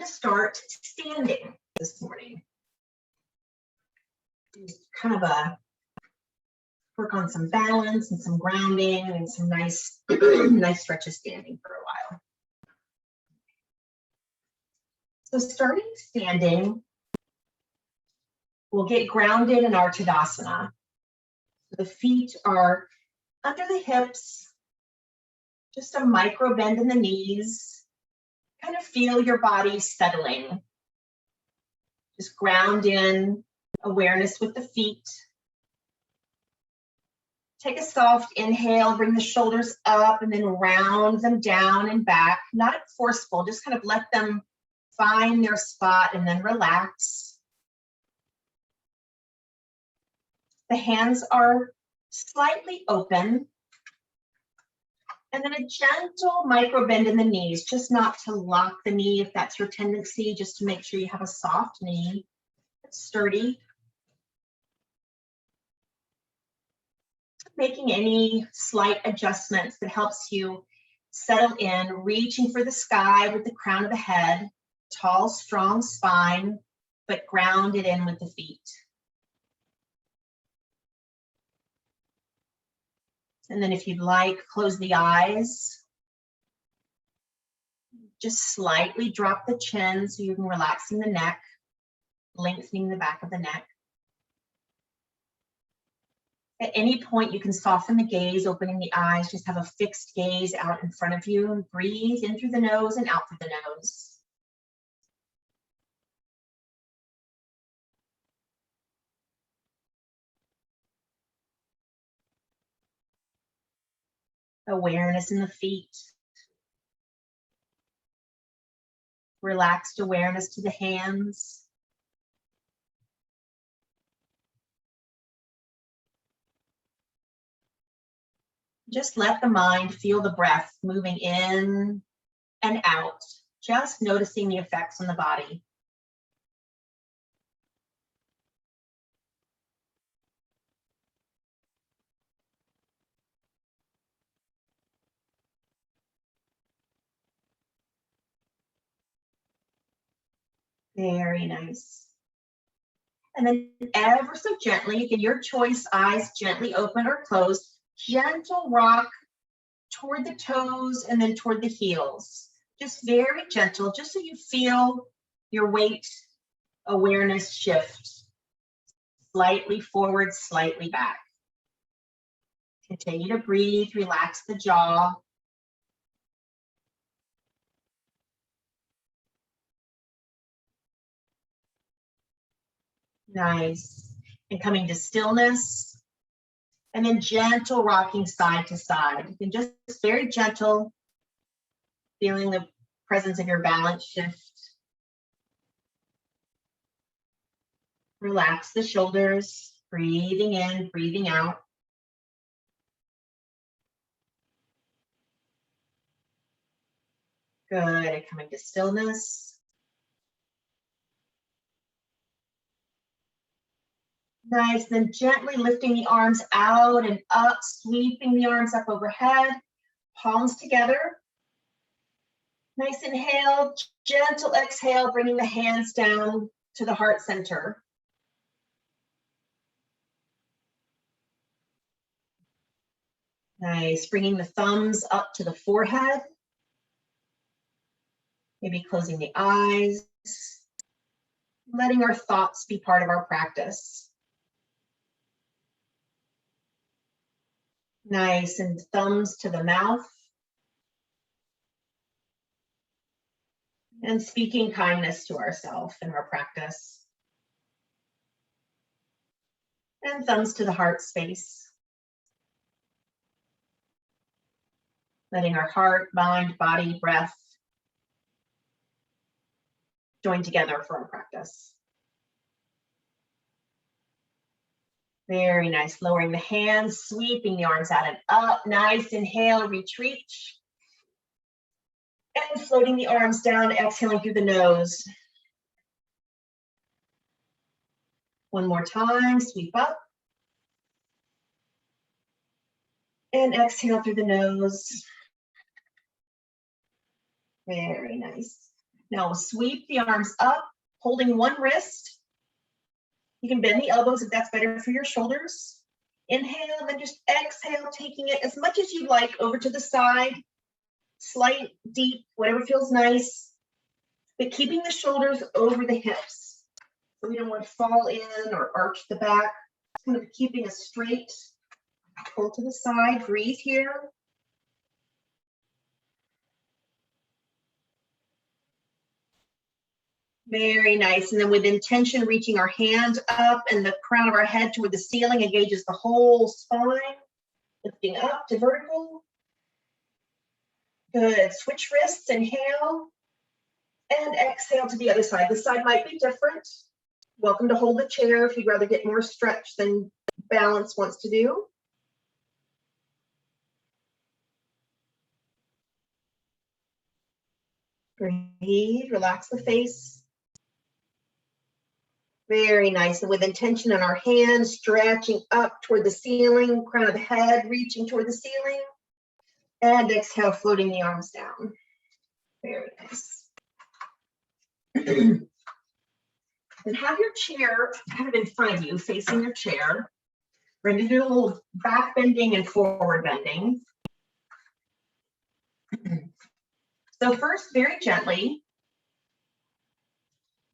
to start standing this morning. Kind of work on some balance and some grounding and some nice, nice stretches standing for a while. So starting standing, we'll get grounded in our Tadasana. The feet are under the hips, just a micro bend in the knees. Kind of feel your body settling. Just ground in, awareness with the feet. Take a soft inhale, bring the shoulders up and then round them down and back. Not forceful, just kind of let them find their spot and then relax. The hands are slightly open. And then a gentle micro bend in the knees, just not to lock the knee if that's your tendency, just to make sure you have a soft knee that's sturdy. Making any slight adjustments that helps you settle in, reaching for the sky with the crown of the head, tall, strong spine, but grounded in with the feet. And then if you'd like, close the eyes. Just slightly drop the chin so you can relaxing the neck, lengthening the back of the neck. At any point, you can soften the gaze, opening the eyes, just have a fixed gaze out in front of you and breathe in through the nose and out through the nose. Awareness in the feet. Relaxed awareness to the hands. Just let the mind feel the breath moving in and out, just noticing the effects on the body. Very nice. And then ever so gently, again, your choice, eyes gently open or closed, gentle rock toward the toes and then toward the heels. Just very gentle, just so you feel your weight awareness shift. Slightly forward, slightly back. Continue to breathe, relax the jaw. Nice. And coming to stillness. And then gentle rocking side to side. You can just very gentle, feeling the presence of your balance shift. Relax the shoulders, breathing in, breathing out. Good, and coming to stillness. Nice, then gently lifting the arms out and up, sweeping the arms up overhead, palms together. Nice inhale, gentle exhale, bringing the hands down to the heart center. Nice, bringing the thumbs up to the forehead. Maybe closing the eyes. Letting our thoughts be part of our practice. Nice, and thumbs to the mouth. And speaking kindness to ourselves in our practice. And thumbs to the heart space. Letting our heart, mind, body, breath join together for our practice. Very nice. Lowering the hands, sweeping the arms out and up. Nice. Inhale, reach. And floating the arms down, exhaling through the nose. One more time, sweep up. And exhale through the nose. Very nice. Now we'll sweep the arms up, holding one wrist. You can bend the elbows if that's better for your shoulders. Inhale, and then just exhale, taking it as much as you like over to the side. Slight, deep, whatever feels nice. But keeping the shoulders over the hips. So we don't want to fall in or arch the back. Kind of keeping a straight pull to the side. Breathe here. Very nice. And then with intention, reaching our hand up and the crown of our head toward the ceiling engages the whole spine. Lifting up to vertical. Good. Switch wrists. Inhale. And exhale to the other side. The side might be different. Welcome to hold the chair if you'd rather get more stretch than balance wants to do. Breathe. Relax the face. Very nice. And with intention in our hands, stretching up toward the ceiling, crown of the head, reaching toward the ceiling. And exhale, floating the arms down. Very nice. And have your chair kind of in front of you, facing your chair. We're going to do a little back bending and forward bending. So first, very gently,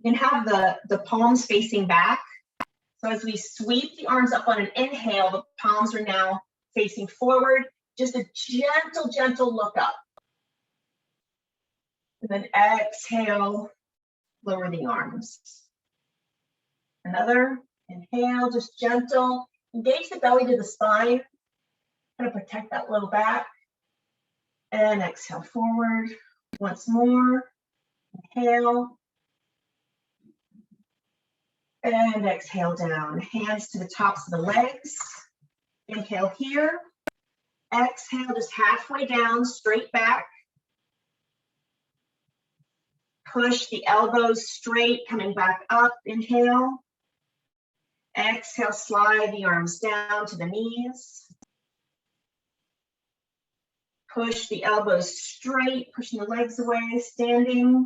you can have the palms facing back. So as we sweep the arms up on an inhale, the palms are now facing forward. Just a gentle, gentle look up. And then exhale, lower the arms. Another inhale, just gentle. Engage the belly to the spine. Kind of protect that low back. And exhale forward. Once more. Inhale. And exhale down. Hands to the tops of the legs. Inhale here. Exhale, just halfway down, straight back. Push the elbows straight, coming back up. Inhale. Exhale, slide the arms down to the knees. Push the elbows straight, pushing the legs away, standing.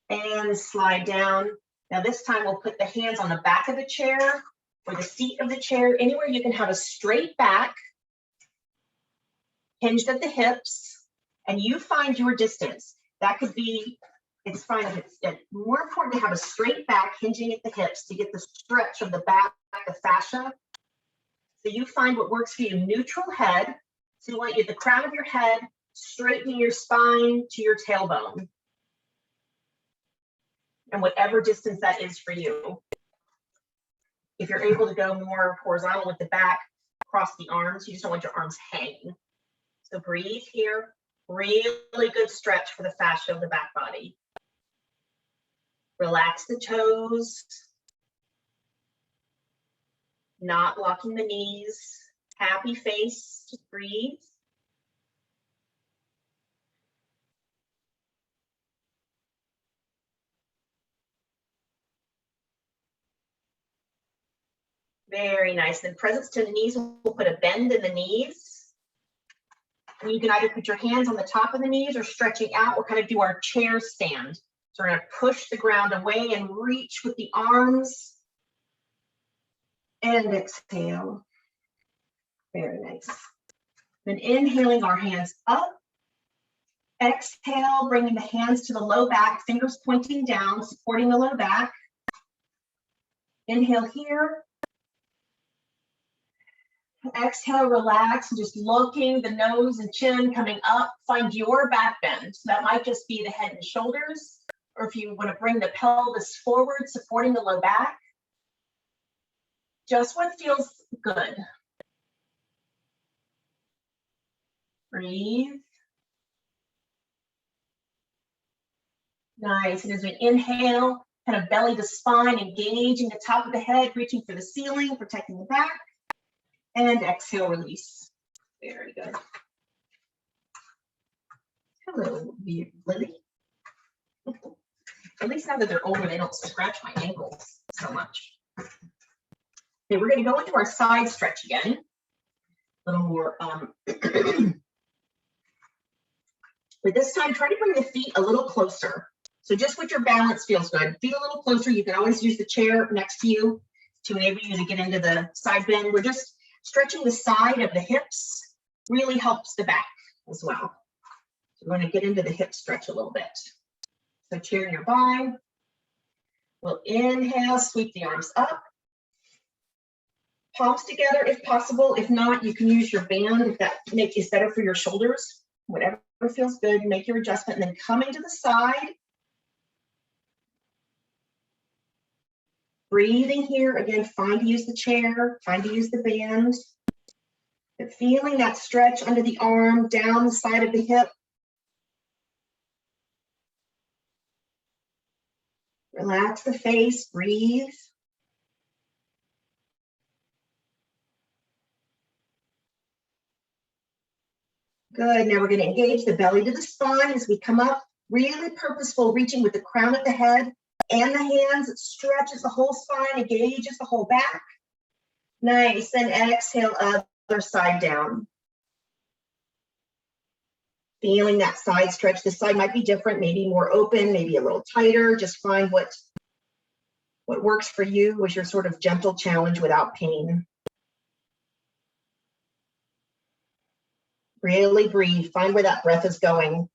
And slide down. Now this time we'll put the hands on the back of the chair or the seat of the chair, anywhere you can have a straight back, hinged at the hips, and you find your distance. That could be, it's fine if it's more important to have a straight back hinging at the hips to get the stretch of the back, the fascia. So you find what works for you. Neutral head. So you want the crown of your head straightening your spine to your tailbone. And whatever distance that is for you. If you're able to go more horizontal with the back, cross the arms. You just don't want your arms hanging. So breathe here. Really good stretch for the fascia of the back body. Relax the toes. Not locking the knees. Happy face. Just breathe. Very nice. Then presence to the knees, we'll put a bend in the knees. And you can either put your hands on the top of the knees or stretching out. We'll kind of do our chair stand. So we're going to push the ground away and reach with the arms. And exhale. Very nice. Then inhaling our hands up. Exhale, bringing the hands to the low back, fingers pointing down, supporting the low back. Inhale here. Exhale, relax, and just looking, the nose and chin coming up. Find your back bend. So that might just be the head and shoulders, or if you want to bring the pelvis forward, supporting the low back. Just what feels good. Breathe. Nice. And as we inhale, kind of belly to spine, engaging the top of the head, reaching for the ceiling, protecting the back. And exhale, release. Very good. Hello, Lily. At least now that they're older, they don't scratch my ankles so much. Okay, we're going to go into our side stretch again. A little more But this time, try to bring the feet a little closer. So just what your balance feels good. Feet a little closer. You can always use the chair next to you to enable you to get into the side bend. We're just stretching the side of the hips. Really helps the back as well. So we're going to get into the hip stretch a little bit. So chair nearby. We'll inhale, sweep the arms up. Palms together if possible. If not, you can use your band if that is better for your shoulders. Whatever feels good, make your adjustment, and then coming to the side. Breathing here, again, find to use the chair, find to use the band. But feeling that stretch under the arm, down the side of the hip. Relax the face, breathe. Good, now we're going to engage the belly to the spine as we come up. Really purposeful, reaching with the crown of the head and the hands. It stretches the whole spine, engages the whole back. Nice, and exhale, other side down. Feeling that side stretch. This side might be different, maybe more open, maybe a little tighter. Just find what works for you was your sort of gentle challenge without pain. Really breathe, find where that breath is going.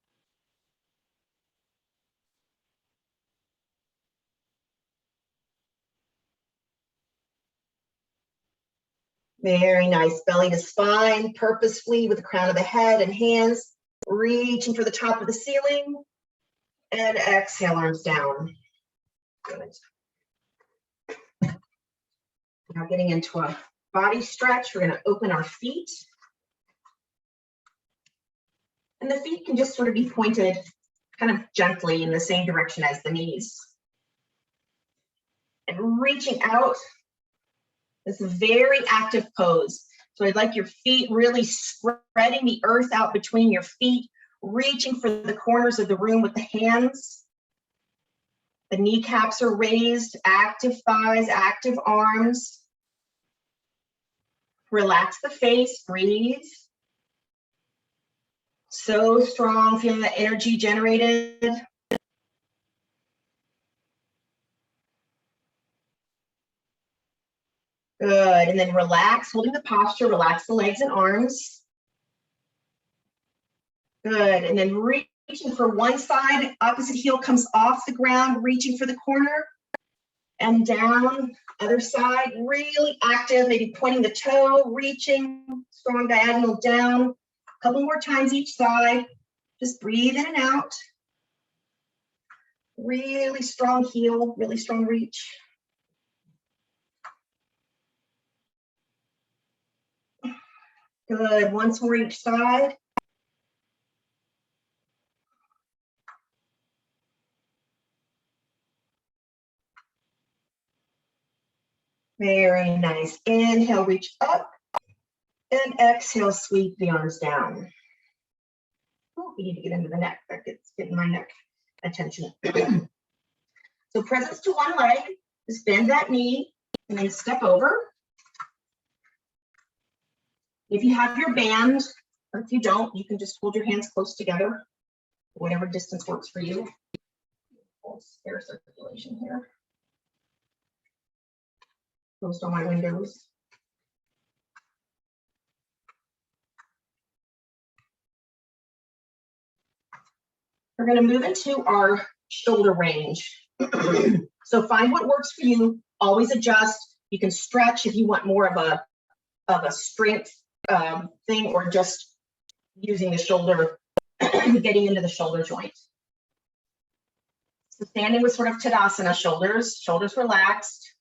Very nice, belly to spine, purposefully with the crown of the head and hands, reaching for the top of the ceiling, and exhale, arms down. Good. Now getting into a body stretch, we're gonna open our feet. And the feet can just sort of be pointed kind of gently in the same direction as the knees. And reaching out, this is a very active pose. So I'd like your feet really spreading the earth out between your feet, reaching for the corners of the room with the hands. The kneecaps are raised, active thighs, active arms. Relax the face, breathe. So strong, feeling the energy generated. Good, and then relax, holding the posture, relax the legs and arms. Good, and then reaching for one side, opposite heel comes off the ground, reaching for the corner. And down, other side, really active, maybe pointing the toe, reaching, strong diagonal down. A couple more times each side. Just breathe in and out. Really strong heel, really strong reach. Good, once more each side. Very nice. Inhale, reach up. And exhale, sweep the arms down. Oh, we need to get into the neck. That gets getting my neck attention. So presence to one leg. Just bend that knee and then step over. If you have your band, or if you don't, you can just hold your hands close together, whatever distance works for you. Air circulation here. Closed all my windows. We're going to move into our shoulder range. So find what works for you. Always adjust. You can stretch if you want more of a strength thing, or just using the shoulder, getting into the shoulder joint. So standing with sort of Tadasana, shoulders relaxed.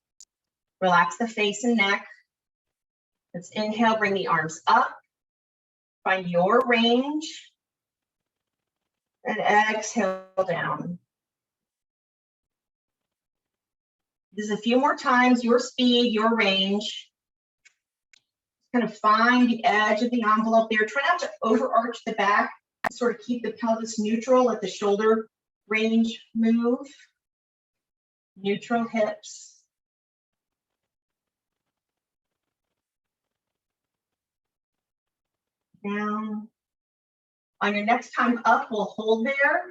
Relax the face and neck. Let's inhale, bring the arms up. Find your range. And exhale down. This is a few more times, your speed, your range. Kind of find the edge of the envelope there. Try not to overarch the back. Sort of keep the pelvis neutral. Let the shoulder range move. Neutral hips. Down. On your next time up, we'll hold there.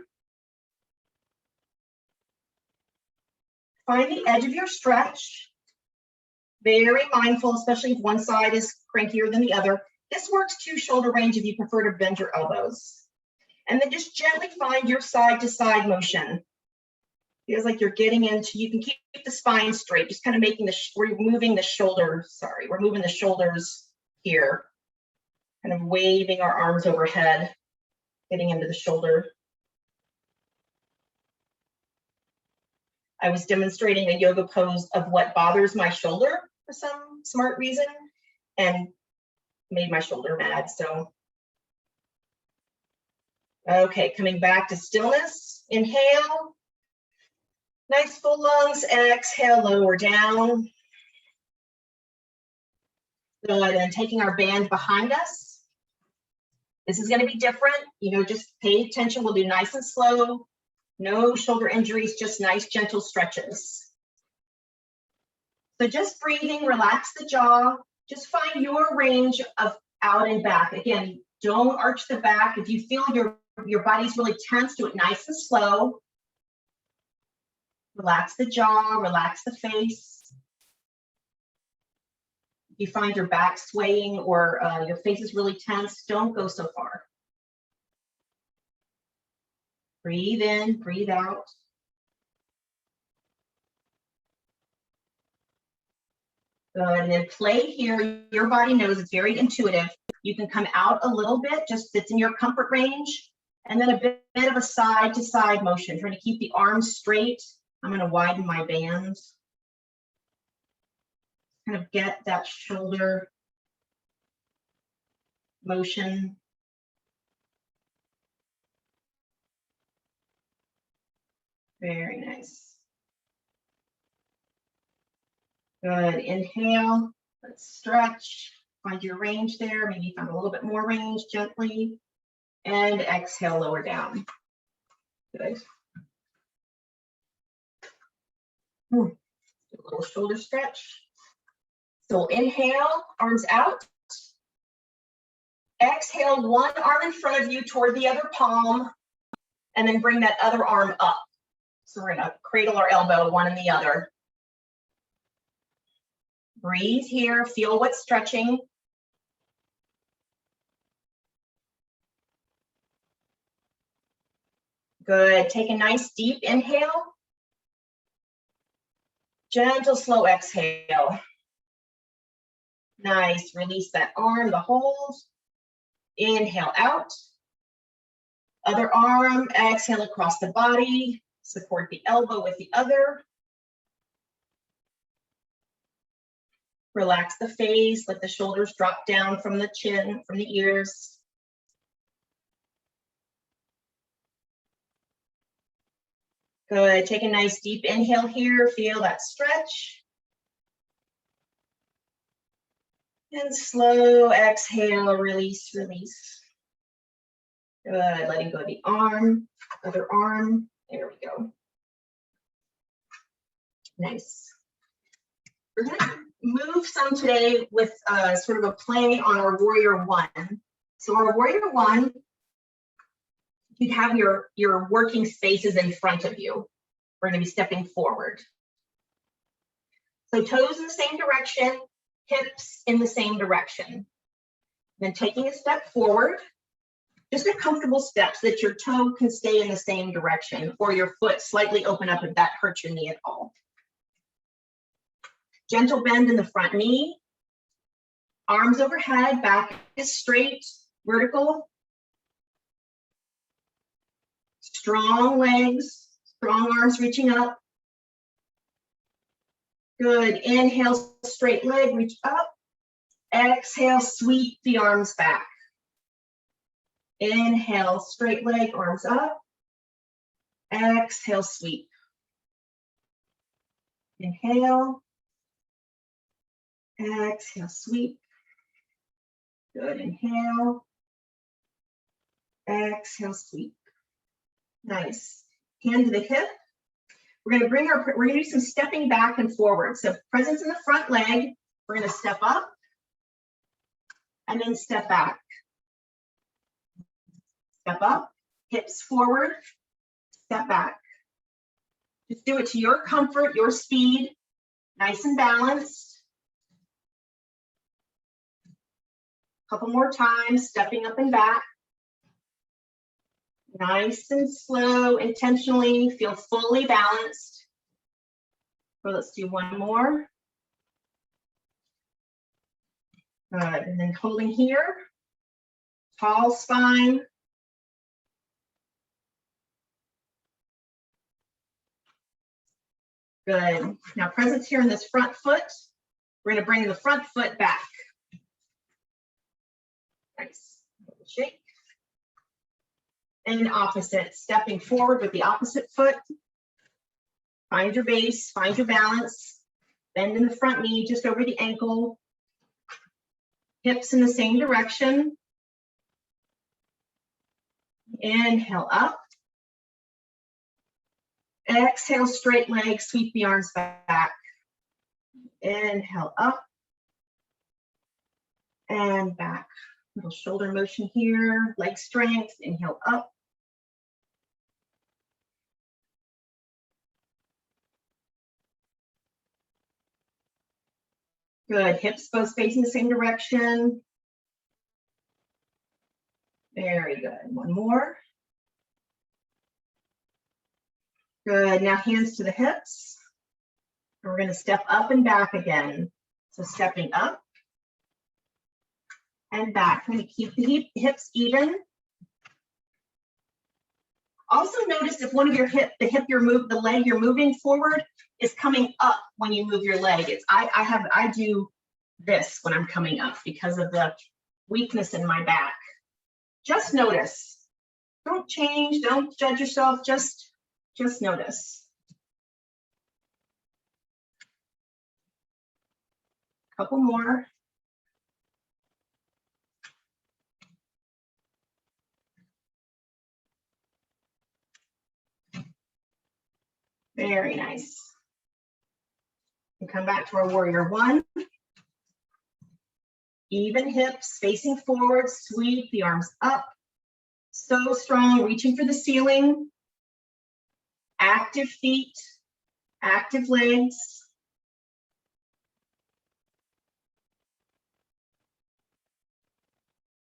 Find the edge of your stretch. Very mindful, especially if one side is crankier than the other. This works too, shoulder range, if you prefer to bend your elbows. And then just gently find your side to side motion. Feels like you're getting into, you can keep the spine straight, just kind of making we're moving the shoulders, we're moving the shoulders here. Kind of waving our arms overhead, getting into the shoulder. I was demonstrating a yoga pose of what bothers my shoulder for some smart reason and made my shoulder mad, so. Okay, coming back to stillness, inhale. Nice full lungs, exhale, lower down. Good, and taking our band behind us. This is gonna be different, just pay attention, we'll do nice and slow. No shoulder injuries, just nice gentle stretches. So just breathing, relax the jaw, just find your range of out and back. Again, don't arch the back. If you feel your body's really tense, do it nice and slow. Relax the jaw, relax the face. If you find your back swaying or your face is really tense, don't go so far. Breathe in, breathe out. Good, and then play here. Your body knows it's very intuitive. You can come out a little bit, just it's in your comfort range. And then a bit of a side to side motion, trying to keep the arms straight. I'm gonna widen my bands. Kind of get that shoulder motion. Very nice. Good, inhale, let's stretch. Find your range there, maybe find a little bit more range gently. And exhale, lower down. Good. A little shoulder stretch. So inhale, arms out. Exhale, one arm in front of you toward the other palm, and then bring that other arm up. So we're gonna cradle our elbow, one and the other. Breathe here, feel what's stretching. Good, take a nice deep inhale. Gentle, slow exhale. Nice, release that arm, the hold. Inhale out. Other arm, exhale across the body. Support the elbow with the other. Relax the face, let the shoulders drop down from the chin, from the ears. Good, take a nice deep inhale here, feel that stretch. And slow exhale, release, release. Good, letting go of the arm, other arm, there we go. Nice. We're gonna move some today with sort of a play on our warrior one. So our warrior one, you have your working spaces in front of you. We're going to be stepping forward. So toes in the same direction, hips in the same direction. Then taking a step forward, just a comfortable step so that your toe can stay in the same direction or your foot slightly open up if that hurts your knee at all. Gentle bend in the front knee, arms overhead, back is straight, vertical. Strong legs, strong arms reaching up. Good, inhale, straight leg, reach up. Exhale, sweep the arms back. Inhale, straight leg, arms up. Exhale, sweep. Inhale. Exhale, sweep. Good, inhale. Exhale, sweep. Nice. Hand to the hip. We're gonna do some stepping back and forward. So presence in the front leg. We're gonna step up and then step back. Step up, hips forward, step back. Just do it to your comfort, your speed, nice and balanced. Couple more times, stepping up and back. Nice and slow, intentionally, feel fully balanced. So let's do one more. Good, and then holding here, tall spine. Good, now presence here in this front foot. We're gonna bring the front foot back. Nice, shake. And opposite, stepping forward with the opposite foot. Find your base, find your balance. Bend in the front knee just over the ankle. Hips in the same direction. Inhale up. Exhale, straight legs, sweep the arms back. Inhale up. And back. Little shoulder motion here, leg strength, inhale up. Good, hips both facing the same direction. Very good, one more. Good, now hands to the hips. And we're gonna step up and back again. So stepping up and back. I'm gonna keep the hips even. Also notice if one of your the leg you're moving forward is coming up when you move your leg. I do this when I'm coming up because of the weakness in my back. Just notice. Don't change, don't judge yourself, just notice. Couple more. Very nice. And come back to our warrior one. Even hips, facing forward, sweep the arms up. So strong, reaching for the ceiling. Active feet, active legs.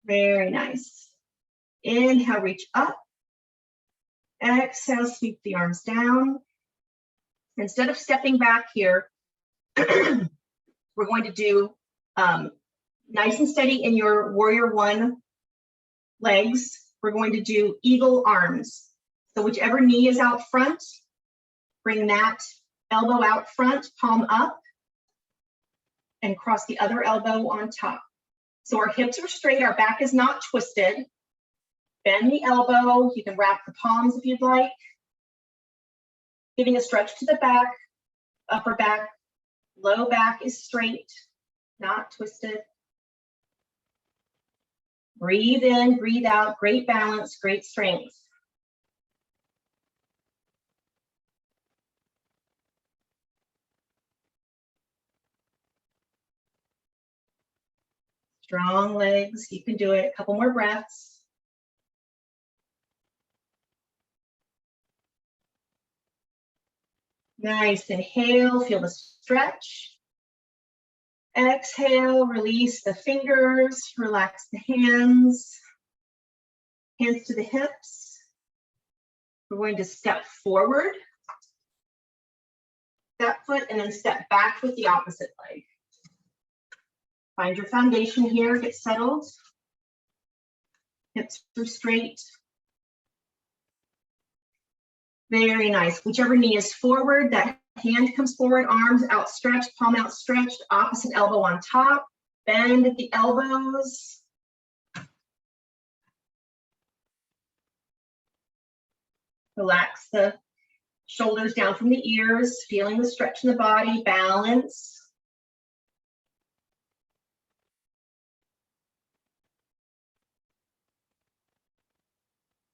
Very nice. Inhale, reach up. Exhale, sweep the arms down. Instead of stepping back here, we're going to do nice and steady in your warrior one legs. We're going to do eagle arms. So whichever knee is out front, bring that elbow out front, palm up, and cross the other elbow on top. So our hips are straight, our back is not twisted. Bend the elbow, you can wrap the palms if you'd like. Giving a stretch to the back, upper back, low back is straight, not twisted. Breathe in, breathe out, great balance, great strength. Strong legs, you can do it, a couple more breaths. Nice, inhale, feel the stretch. Exhale, release the fingers, relax the hands. Hands to the hips. We're going to step forward, step foot, and then step back with the opposite leg. Find your foundation here, get settled. Hips are straight. Very nice. Whichever knee is forward, that hand comes forward, arms outstretched, palm outstretched, opposite elbow on top. Bend at the elbows. Relax the shoulders down from the ears, feeling the stretch in the body, balance.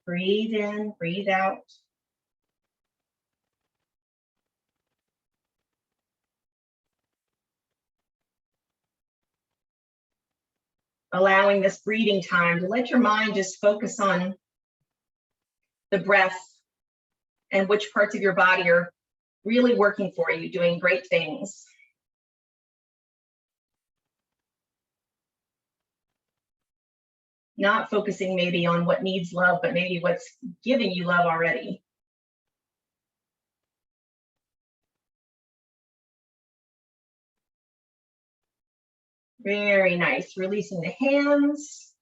Breathe in, breathe out. Allowing this breathing time to let your mind just focus on the breath, and which parts of your body are really working for you, doing great things. Not focusing maybe on what needs love, but maybe what's giving you love already. Very nice. Releasing the hands.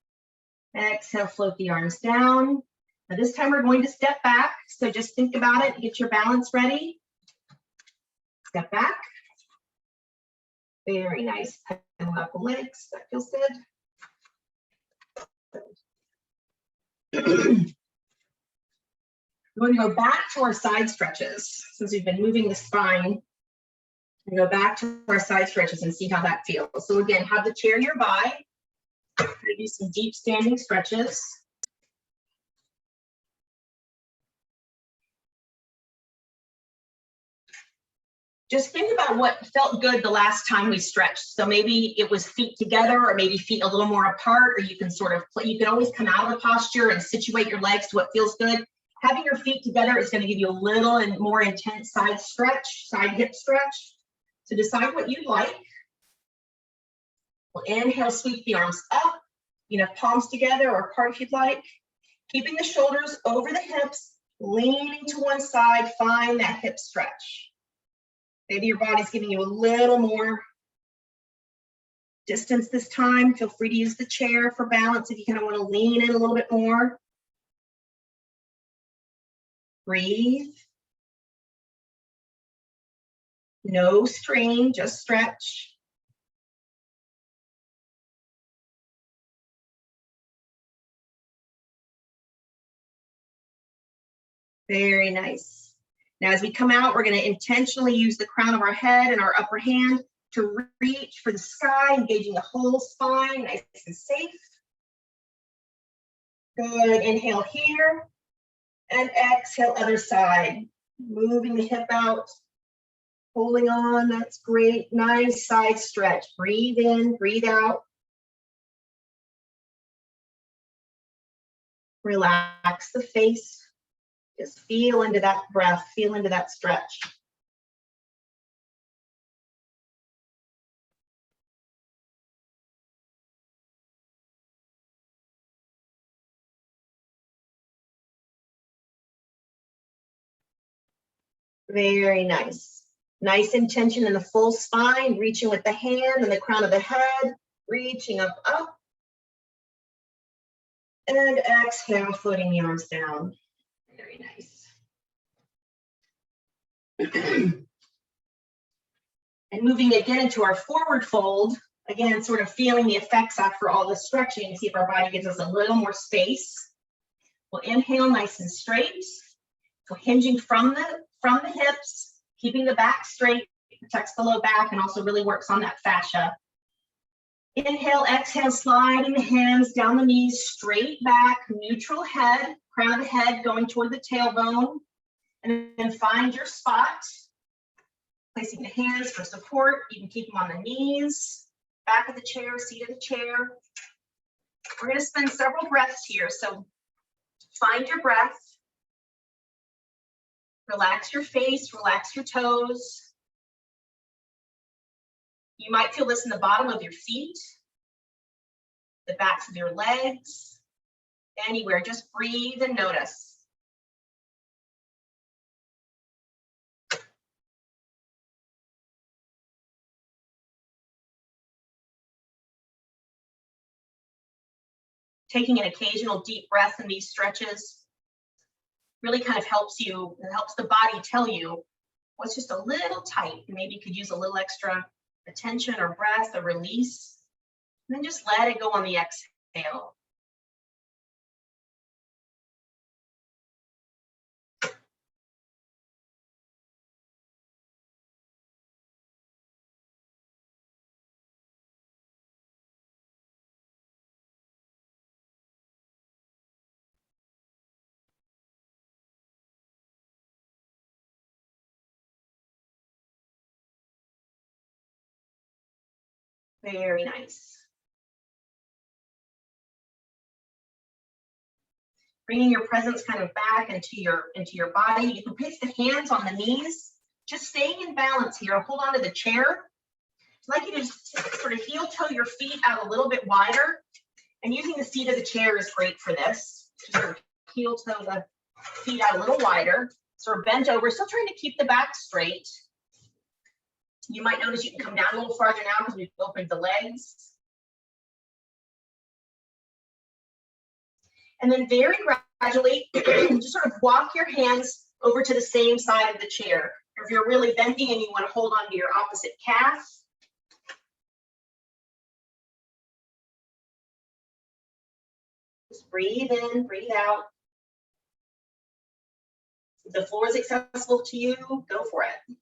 Exhale, float the arms down. Now this time we're going to step back. So just think about it, get your balance ready. Step back. Very nice. Pedal out the legs, that feels good. We're going to go back to our side stretches. Since we've been moving the spine, we go back to our side stretches and see how that feels. So again, have the chair nearby. We're going to do some deep standing stretches. Just think about what felt good the last time we stretched. So maybe it was feet together, or maybe feet a little more apart, or you can sort of play, you can always come out of the posture and situate your legs to what feels good. Having your feet together is going to give you a little and more intense side stretch, side hip stretch. So decide what you'd like. We'll inhale, sweep the arms up, palms together or apart if you'd like. Keeping the shoulders over the hips, leaning to one side, find that hip stretch. Maybe your body's giving you a little more distance this time. Feel free to use the chair for balance if you kind of want to lean in a little bit more. Breathe. No strain, just stretch. Very nice. Now, as we come out, we're going to intentionally use the crown of our head and our upper hand to reach for the sky, engaging the whole spine, nice and safe. Good. Inhale here. And exhale, other side. Moving the hip out. Holding on. That's great. Nice side stretch. Breathe in, breathe out. Relax the face. Just feel into that breath, feel into that stretch. Very nice. Nice intention in the full spine, reaching with the hand and the crown of the head, reaching up. And exhale, floating the arms down. Very nice. And moving again into our forward fold, again, sort of feeling the effects after all the stretching, see if our body gives us a little more space. We'll inhale nice and straight. So hinging from the hips, keeping the back straight, protects the low back and also really works on that fascia. Inhale, exhale, sliding the hands down the knees, straight back, neutral head, crown of the head going toward the tailbone. And then find your spot. Placing the hands for support. You can keep them on the knees, back of the chair, seat of the chair. We're going to spend several breaths here. So find your breath. Relax your face, relax your toes. You might feel this in the bottom of your feet, the backs of your legs, anywhere. Just breathe and notice. Taking an occasional deep breath in these stretches really kind of helps you, it helps the body tell you what's just a little tight. Maybe you could use a little extra attention or breath or release. And then just let it go on the exhale. Very nice. Bringing your presence kind of back into your body. You can place the hands on the knees, just staying in balance here. Hold on to the chair. I'd like you to just sort of heel toe your feet out a little bit wider. And using the seat of the chair is great for this. Just sort of heel toe the feet out a little wider. Sort of bent over, still trying to keep the back straight. You might notice you can come down a little farther now because we've opened the legs. And then very gradually, just sort of walk your hands over to the same side of the chair. Or if you're really bending and you want to hold on to your opposite calf. Just breathe in, breathe out. If the floor is accessible to you, go for it.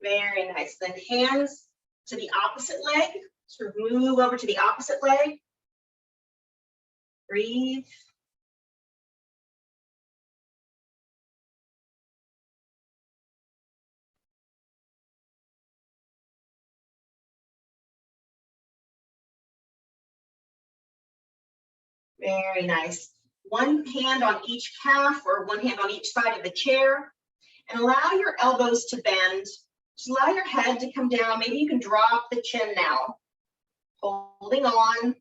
Very nice. Then hands to the opposite leg. Sort of move over to the opposite leg. Breathe. Very nice. One hand on each calf or one hand on each side of the chair. And allow your elbows to bend. Just allow your head to come down. Maybe you can drop the chin now. Holding on.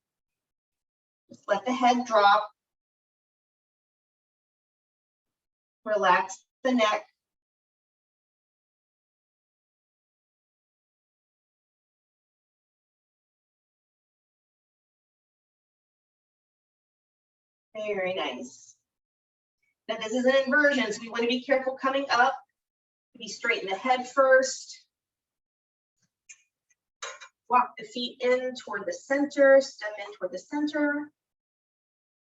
Just let the head drop. Relax the neck. Very nice. Now this is an inversion, so we want to be careful coming up. Maybe straighten the head first. Walk the feet in toward the center, step in toward the center.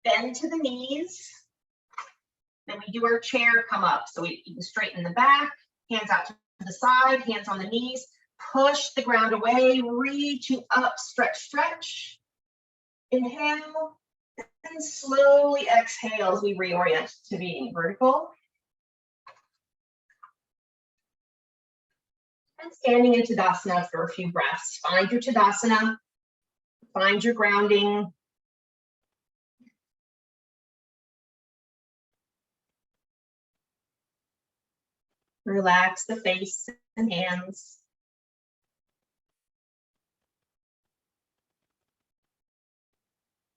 Bend to the knees. Then we do our chair come up. So you can straighten the back, hands out to the side, hands on the knees. Push the ground away, reaching up, stretch, stretch. Inhale, and slowly exhale as we reorient to being vertical. And standing in Tadasana for a few breaths. Find your Tadasana, find your grounding. Relax the face and hands.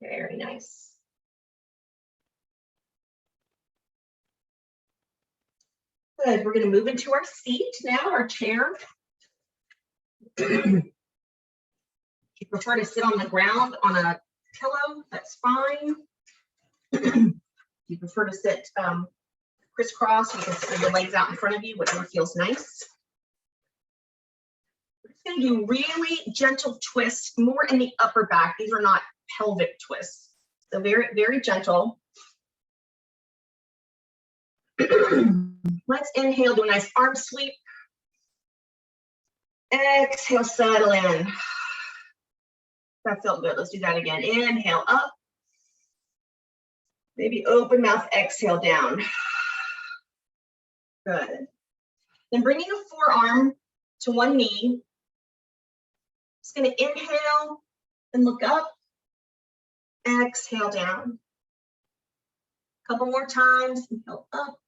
Very nice. Good, we're going to move into our seat now, our chair. If you prefer to sit on the ground on a pillow, that's fine. If you prefer to sit crisscross, you can spread your legs out in front of you, whatever feels nice. We're just going to do really gentle twists, more in the upper back. These are not pelvic twists. So very, very gentle. Let's inhale, do a nice arm sweep. Exhale, settle in. That felt good. Let's do that again. Inhale up. Maybe open mouth, exhale down. Good. Then bringing a forearm to one knee. Just going to inhale and look up. Exhale down. A couple more times. Inhale up.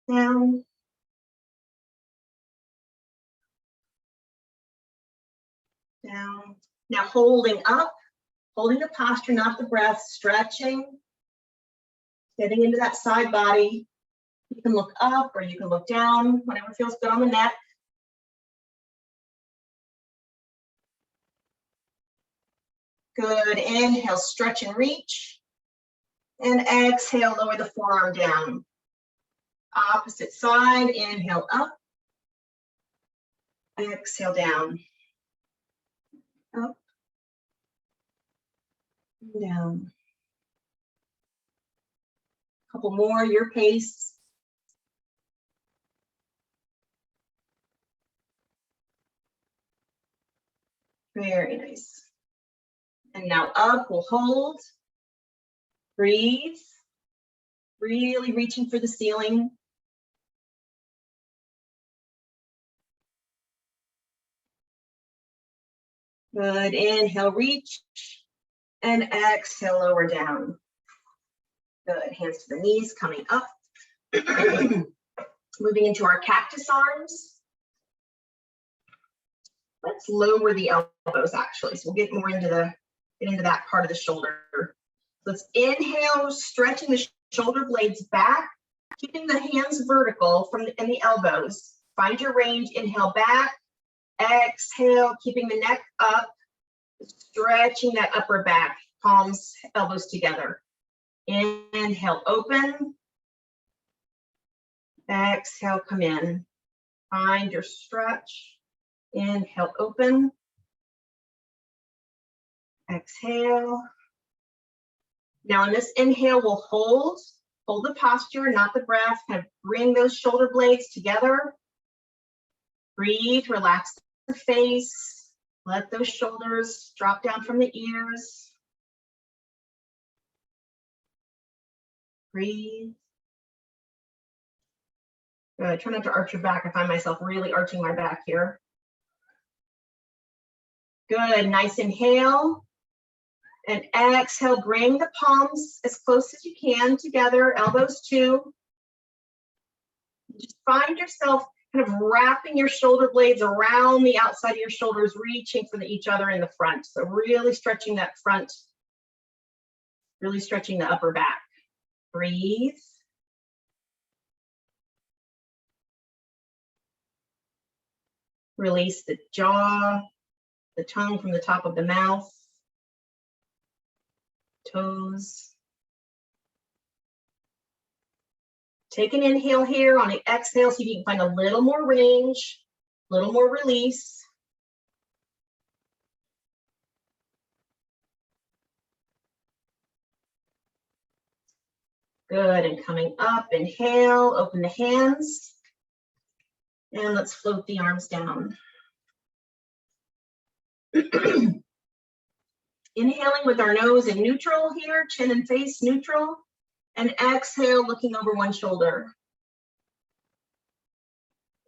Down. Down. Now holding up, holding the posture, not the breath, stretching, getting into that side body. You can look up or you can look down, whatever feels good on the neck. Good. Inhale, stretch and reach. And exhale, lower the forearm down. Opposite side, inhale up. Exhale down. Up. And down. Couple more, your pace. Very nice. And now up, we'll hold. Breathe. Really reaching for the ceiling. Good, inhale, reach, and exhale, lower down. Good, hands to the knees, coming up. Moving into our cactus arms. Let's lower the elbows actually, so we'll get more into that part of the shoulder. Let's inhale, stretching the shoulder blades back, keeping the hands vertical and the elbows. Find your range, inhale back, exhale, keeping the neck up, stretching that upper back, palms, elbows together. Inhale, open. Exhale, come in. Find your stretch. Inhale, open. Exhale. Now in this inhale, we'll hold the posture, not the breath. Kind of bring those shoulder blades together. Breathe, relax the face. Let those shoulders drop down from the ears. Breathe. Good, try not to arch your back. I find myself really arching my back here. Good, nice inhale. And exhale, bring the palms as close as you can together, elbows too. Just find yourself kind of wrapping your shoulder blades around the outside of your shoulders, reaching for each other in the front. So really stretching that front, really stretching the upper back. Breathe. Release the jaw, the tongue from the top of the mouth, toes. Take an inhale here. On the exhale, see if you can find a little more range, a little more release. Good, and coming up, inhale, open the hands. And let's float the arms down. Inhaling with our nose in neutral here, chin and face neutral. And exhale, looking over one shoulder.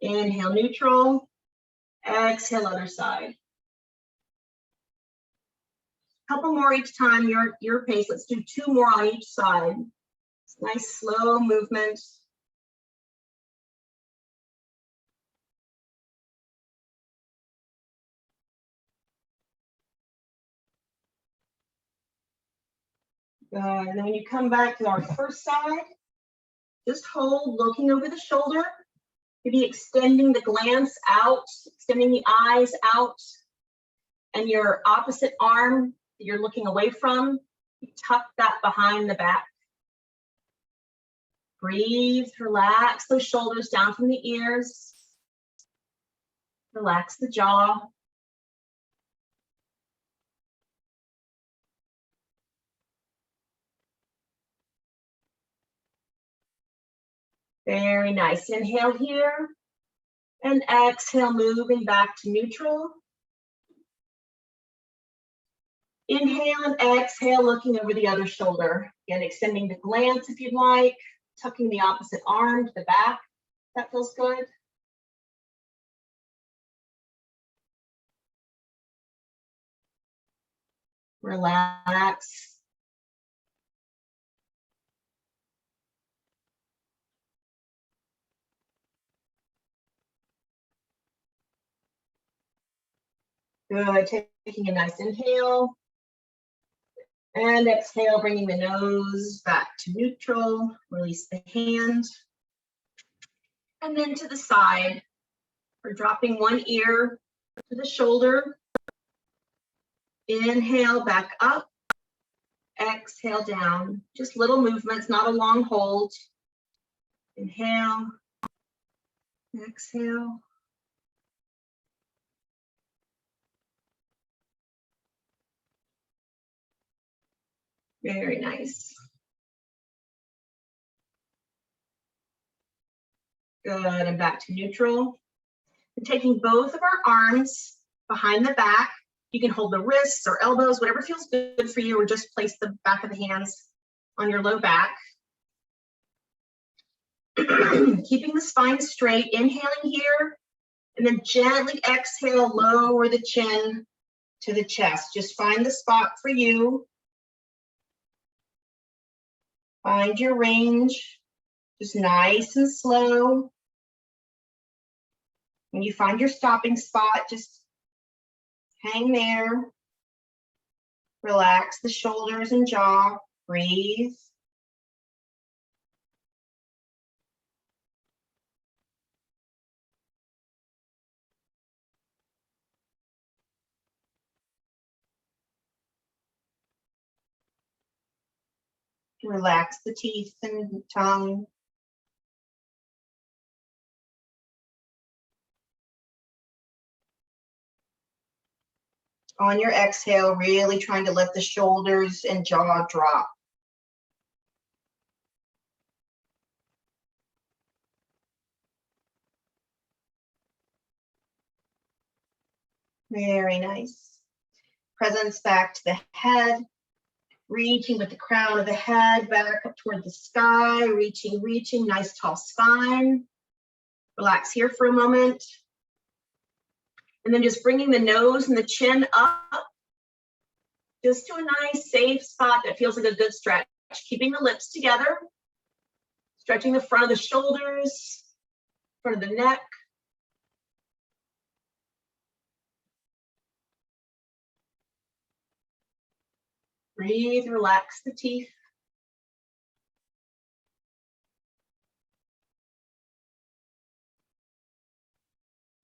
Inhale, neutral. Exhale, other side. Couple more each time, your pace. Let's do 2 more on each side. It's nice, slow movement. Good, and then when you come back to our first side, just hold, looking over the shoulder. Maybe extending the glance out, extending the eyes out, and your opposite arm that you're looking away from, you tuck that behind the back. Breathe, relax those shoulders down from the ears. Relax the jaw. Very nice. Inhale here. And exhale, moving back to neutral. Inhale and exhale, looking over the other shoulder. Again, extending the glance if you'd like. Tucking the opposite arm to the back. That feels good. Relax. Good, taking a nice inhale. And exhale, bringing the nose back to neutral. Release the hand. And then to the side. We're dropping one ear to the shoulder. Inhale, back up. Exhale, down. Just little movements, not a long hold. Inhale. Exhale. Very nice. Good, and back to neutral. And taking both of our arms behind the back. You can hold the wrists or elbows, whatever feels good for you, or just place the back of the hands on your low back. Keeping the spine straight, inhaling here, and then gently exhale, lower the chin, to the chest. Just find the spot for you. Find your range, just nice and slow. When you find your stopping spot, just hang there. Relax the shoulders and jaw. Breathe. Relax the teeth and tongue. On your exhale, really trying to let the shoulders and jaw drop. Very nice. Presence back to the head. Reaching with the crown of the head back up toward the sky. Reaching, nice tall spine. Relax here for a moment. And then just bringing the nose and the chin up. Just to a nice safe spot that feels like a good stretch. Keeping the lips together. Stretching the front of the shoulders, front of the neck. Breathe, relax the teeth.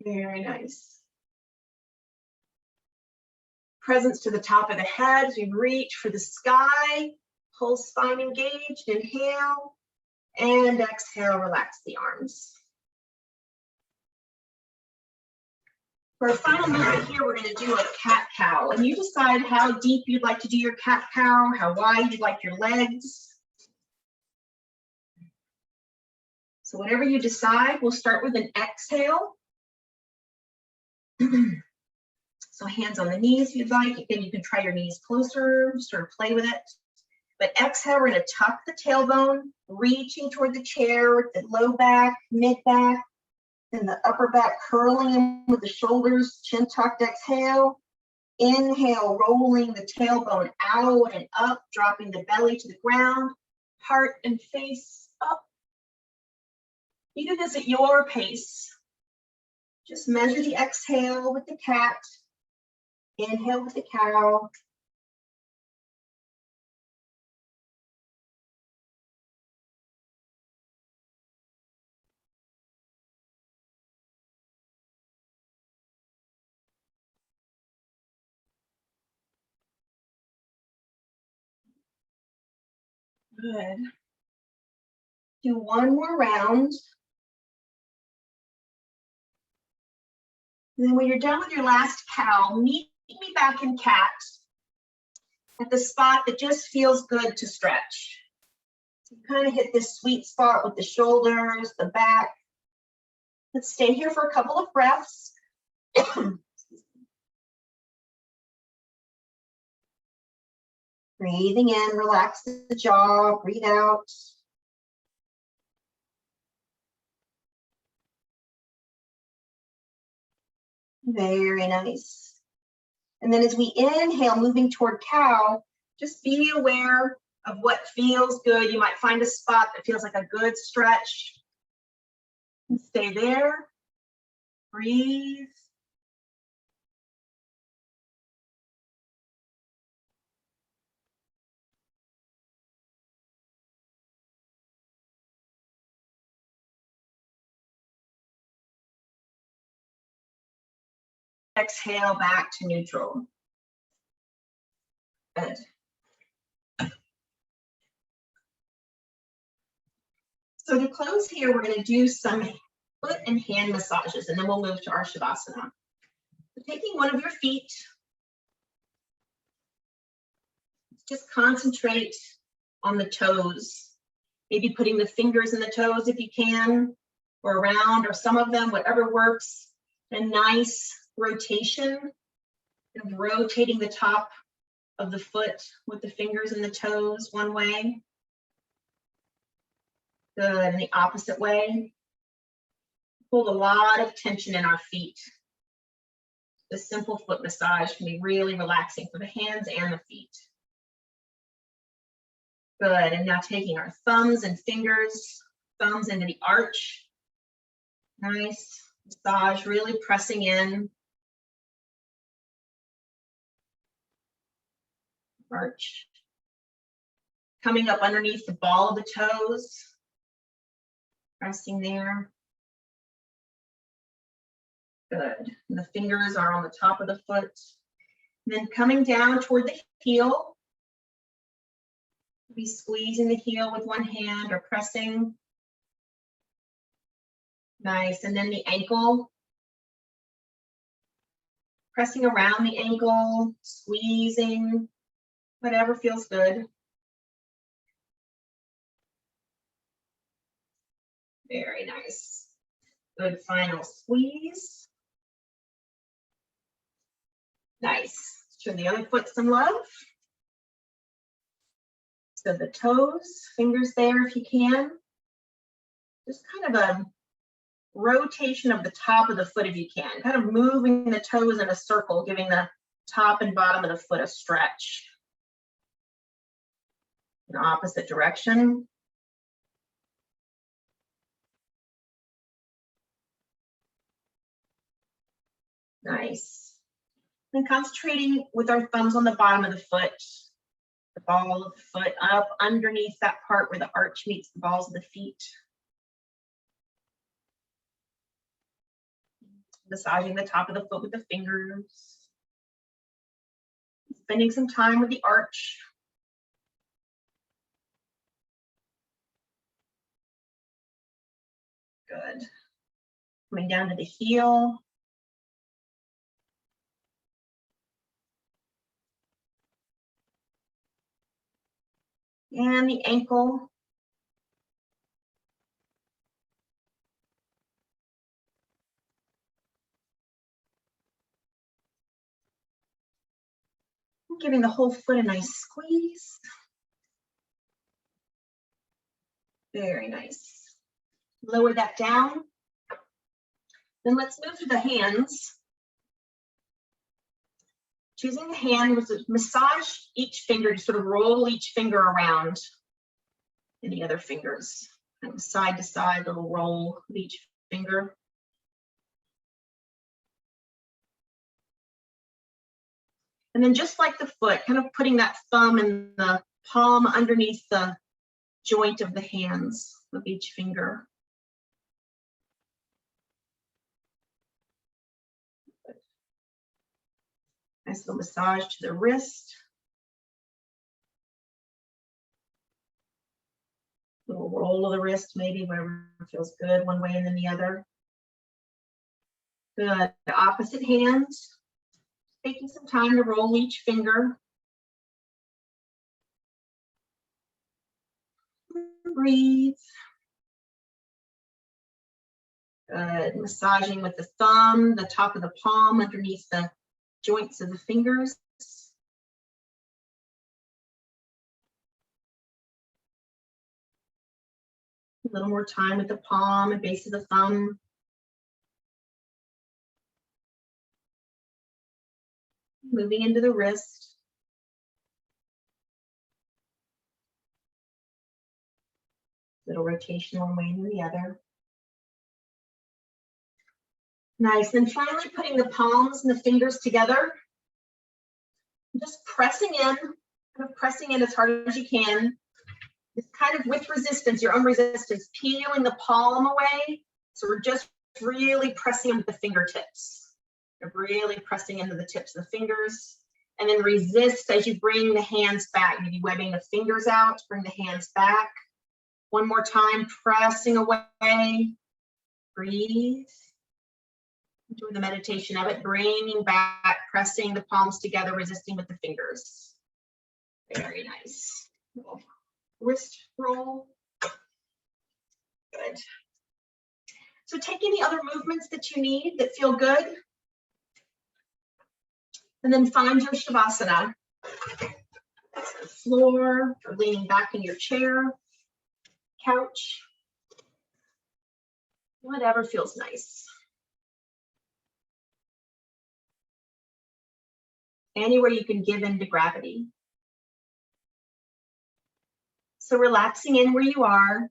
Very nice. Presence to the top of the head as we reach for the sky. Whole spine engaged. Inhale and exhale, relax the arms. For our final movement here, we're going to do a cat-cow. And you decide how deep you'd like to do your cat-cow, how wide you'd like your legs. So whatever you decide, we'll start with an exhale. So hands on the knees if you'd like. Again, you can try your knees closer, sort of play with it. But exhale, we're going to tuck the tailbone, reaching toward the chair with the low back, mid back, and the upper back curling in with the shoulders, chin tucked. Exhale. Inhale, rolling the tailbone out and up, dropping the belly to the ground, heart and face up. You do this at your pace. Just measure the exhale with the cat. Inhale with the cow. Good. Do one more round. And then when you're done with your last cow, meet me back in cat at the spot that just feels good to stretch. So you kind of hit this sweet spot with the shoulders, the back. Let's stay here for a couple of breaths. Breathing in, relax the jaw, breathe out. Very nice. And then as we inhale, moving toward cow, just be aware of what feels good. You might find a spot that feels like a good stretch. And stay there. Breathe. Exhale back to neutral. Good. So to close here, we're going to do some foot and hand massages, and then we'll move to our Shavasana. So taking one of your feet, just concentrate on the toes. Maybe putting the fingers in the toes if you can, or around, or some of them, whatever works. A nice rotation, of rotating the top of the foot with the fingers and the toes one way. Good, and the opposite way. Hold a lot of tension in our feet. The simple foot massage can be really relaxing for the hands and the feet. Good, and now taking our thumbs and fingers, thumbs into the arch. Nice massage, really pressing in. Arch. Coming up underneath the ball of the toes. Pressing there. Good. And the fingers are on the top of the foot. And then coming down toward the heel. Be squeezing the heel with one hand or pressing. Nice. And then the ankle. Pressing around the ankle, squeezing, whatever feels good. Very nice. Good final squeeze. Nice. Show the other foot some love. So the toes, fingers there if you can. Just kind of a rotation of the top of the foot if you can. Kind of moving the toes in a circle, giving the top and bottom of the foot a stretch. In the opposite direction. Nice. And concentrating with our thumbs on the bottom of the foot, the ball of the foot up underneath that part where the arch meets the balls of the feet. Massaging the top of the foot with the fingers. Spending some time with the arch. Good. Coming down to the heel. And the ankle. Giving the whole foot a nice squeeze. Very nice. Lower that down. Then let's move to the hands. Choosing the hand was to massage each finger, to sort of roll each finger around and the other fingers. Kind of side to side, little roll of each finger. And then just like the foot, kind of putting that thumb and the palm underneath the joint of the hands of each finger. Nice little massage to the wrist. Little roll of the wrist, maybe, whatever feels good, one way and then the other. Good. The opposite hand. Taking some time to roll each finger. Breathe. Good. Massaging with the thumb, the top of the palm underneath the joints of the fingers. A little more time with the palm and base of the thumb. Moving into the wrist. Little rotation one way and the other. Nice. And finally putting the palms and the fingers together. Just pressing in, kind of pressing in as hard as you can. Just kind of with resistance, your own resistance, peeling the palm away. So we're just really pressing into the fingertips. You're really pressing into the tips of the fingers. And then resist as you bring the hands back. Maybe webbing the fingers out, bring the hands back. One more time, pressing away. Breathe. Enjoy the meditation of it, bringing back, pressing the palms together, resisting with the fingers. Very nice. Little wrist roll. Good. So take any other movements that you need that feel good. And then find your Shavasana. The floor, or leaning back in your chair, couch, whatever feels nice. Anywhere you can give into gravity. So relaxing in where you are,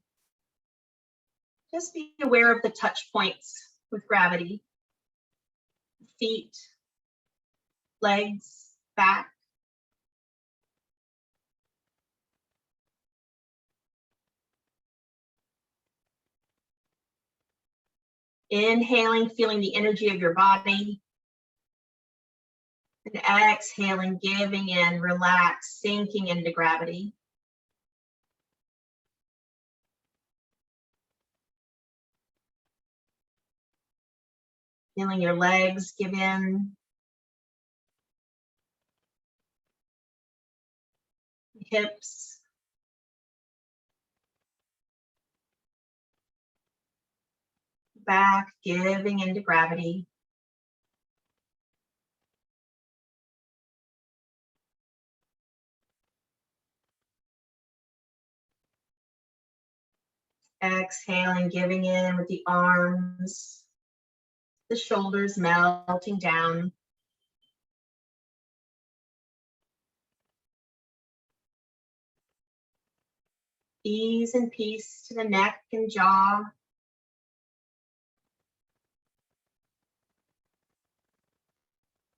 just be aware of the touch points with gravity. Feet, legs, back. Inhaling, feeling the energy of your body. And exhaling, giving in, relax, sinking into gravity. Feeling your legs give in. Hips. Back, giving into gravity. Exhaling, giving in with the arms, the shoulders melting down. Ease and peace to the neck and jaw.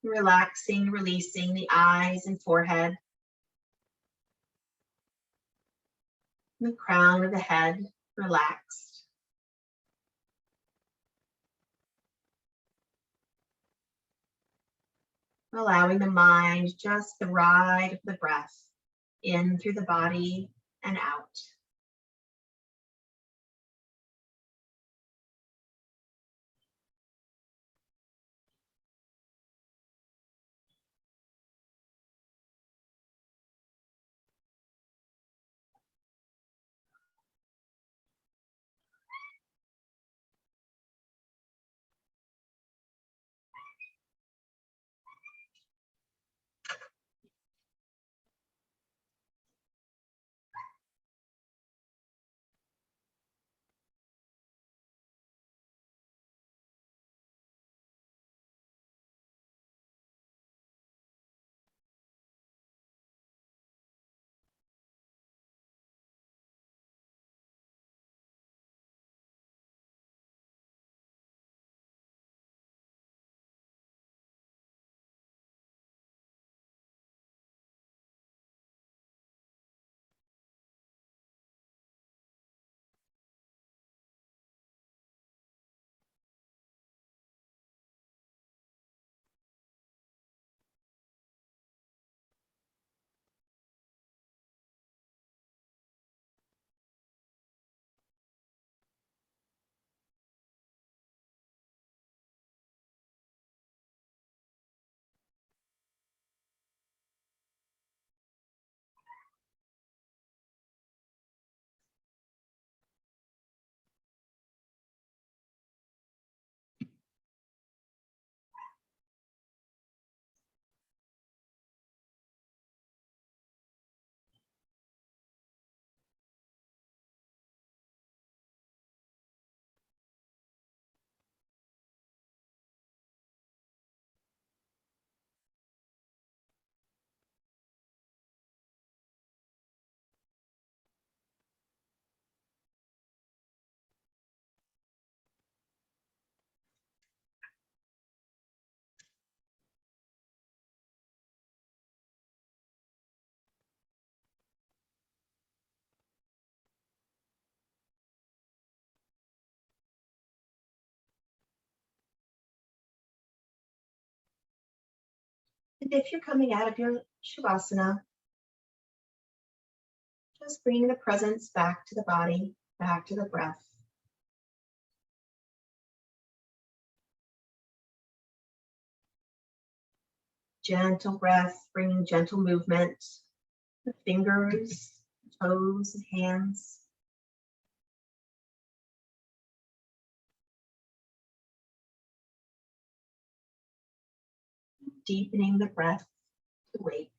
Relaxing, releasing the eyes and forehead. The crown of the head relaxed. Allowing the mind just the ride of the breath in through the body and out. And if you're coming out of your Shavasana, just bringing the presence back to the body, back to the breath. Gentle breath, bringing gentle movement, the fingers, toes, and hands. Deepening the breath to wake.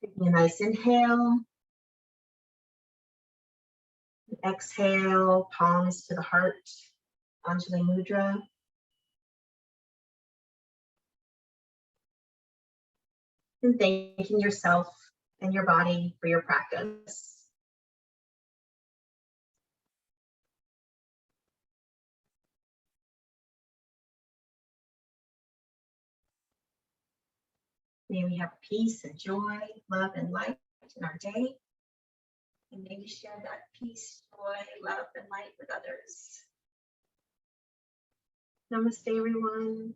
Taking a nice inhale. Exhale, palms to the heart, Anjali Mudra. And thanking yourself and your body for your practice. May we have peace and joy, love and light in our day. And may we share that peace, joy, love, and light with others. Namaste, everyone.